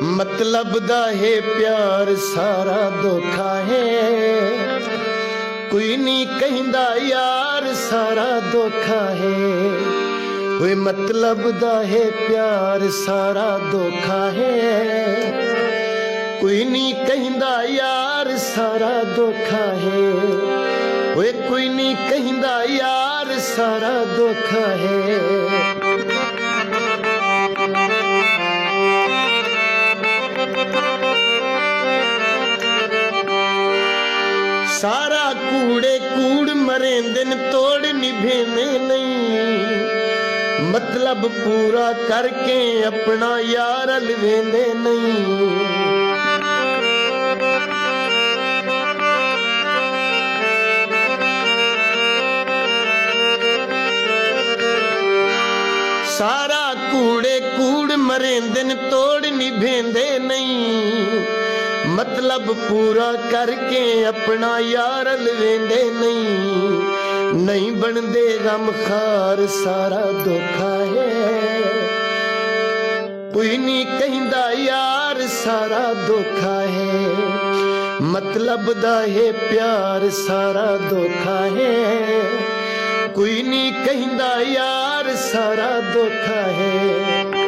मतलब दा है प्यार सारा धोखा है। कोई नहीं कहंदा यार सारा धोखा है। कोई मतलब दा है प्यार सारा धोखा है। कोई नहीं कहंदा यार सारा धोखा है। वे कोई नहीं कहंदा यार सारा धोखा है। सारा कूड़े कूड़ मरे दिन तोड़ निभेने नहीं। मतलब पूरा करके अपना यार अलवेंदे नहीं। सारा कूड़े कूड़ मरे दिन तोड़ निभेंदे नहीं। मतलब पूरा करके अपना यार अलवेंदे नहीं। नहीं बनदे गम खार सारा धोखा है। कोई नहीं कहंदा यार सारा धोखा है। मतलब दा है प्यार सारा धोखा है। कोई नहीं कहंदा यार सारा धोखा है।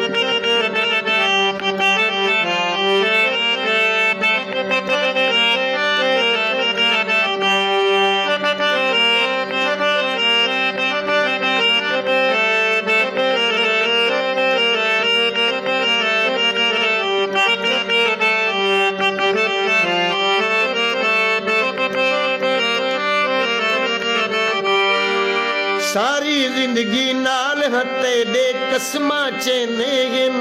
सारी जिंदगी नाल हत्ते दे कसमा चेने गिन।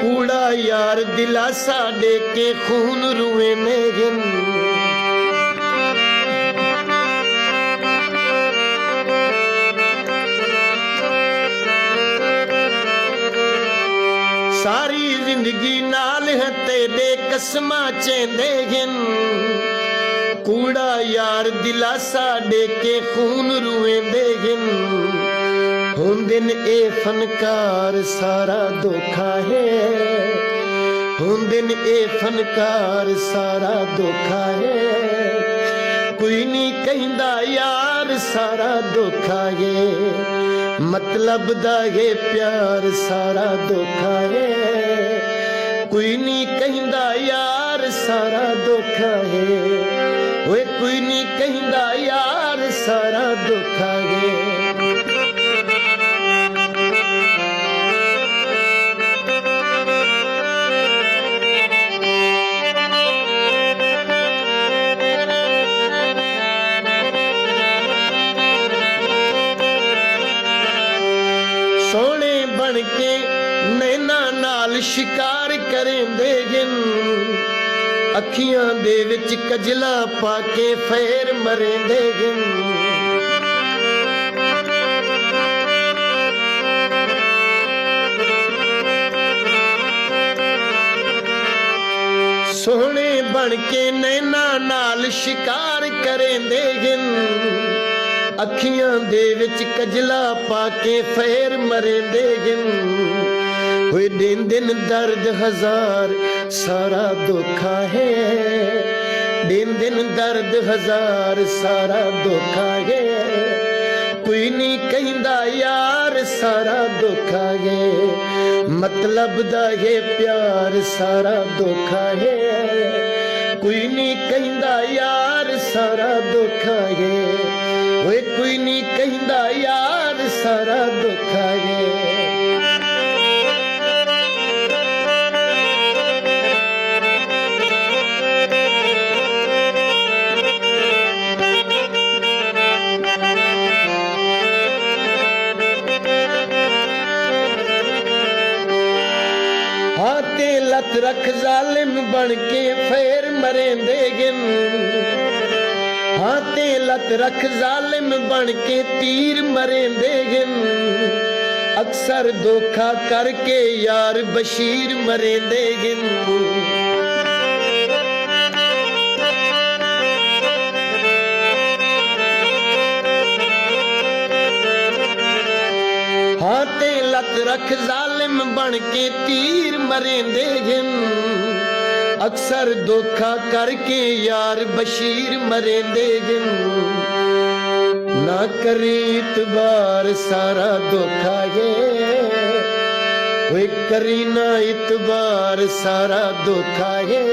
कूड़ा यार दिलासा दे के खून रुएने गिन। सारी जिंदगी नाल हत्ते दे कसमा चेंदे गिन। कूड़ा यार दिलासा दे के खून रुएंदे गिन। हुंदिन ए फनकार सारा धोखा है। हुंदिन ए फनकार सारा धोखा है। कोई नहीं कहंदा यार सारा धोखा है। मतलब दा है प्यार सारा धोखा है। कोई नहीं कहंदा यार सारा धोखा है। वे कोई नहीं कहंदा यार सारा धोखा है। सोने बन के नैना नाल शिकार करेंदे गिन। अखियां दे विच कजला पाके फेर मरेंदे गिन। सोहने बन के नैना नाल शिकार करेंदे गिन। अखियां दे विच कजला पाके फेर मरेंदे गिन। हुए दिन दिन दर्द हजार सारा धोखा है। दिन दिन दर्द हजार सारा धोखा है। कोई नहीं कहंदा यार सारा धोखा है। मतलब दा है प्यार सारा धोखा है। कोई नहीं कहंदा यार सारा धोखा है। वे कोई नहीं कहंदा यार सारा धोखा है। हाथे लत रख जालिम बन के फेर मरेंदे गिन। हाथे लत रख जालिम बन के तीर मरेंदे गिन। अक्सर धोखा करके यार बशीर मरेंदे गिन। हाथे लत रख जालिम ਦੁਸ਼ਮਣ ਬਣ ਕੇ ਤੀਰ ਮਰੇਂਦੇ ਹਨ ਅਕਸਰ ਧੋਖਾ ਕਰਕੇ ਯਾਰ ਬਸ਼ੀਰ ਮਰੇਂਦੇ ਹਨ ਨਾ ਕਰੀ ਇਤਬਾਰ ਸਾਰਾ ਧੋਖਾ ਹੈ ਓਏ ਕਰੀ ਨਾ ਇਤਬਾਰ ਸਾਰਾ ਧੋਖਾ ਹੈ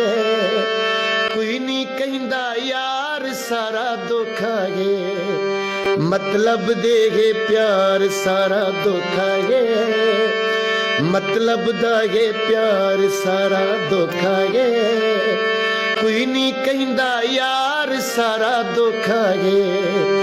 ਕੋਈ ਨਹੀਂ ਕਹਿੰਦਾ ਯਾਰ ਸਾਰਾ ਧੋਖਾ ਹੈ ਮਤਲਬ ਦੇ ਪਿਆਰ ਸਾਰਾ ਧੋਖਾ ਹੈ ਮਤਲਬ ਦਾ ਇਹ ਪਿਆਰ ਸਾਰਾ ਧੋਖਾ ਹੈ ਕੋਈ ਨਹੀਂ ਕਹਿੰਦਾ ਯਾਰ ਸਾਰਾ ਧੋਖਾ ਹੈ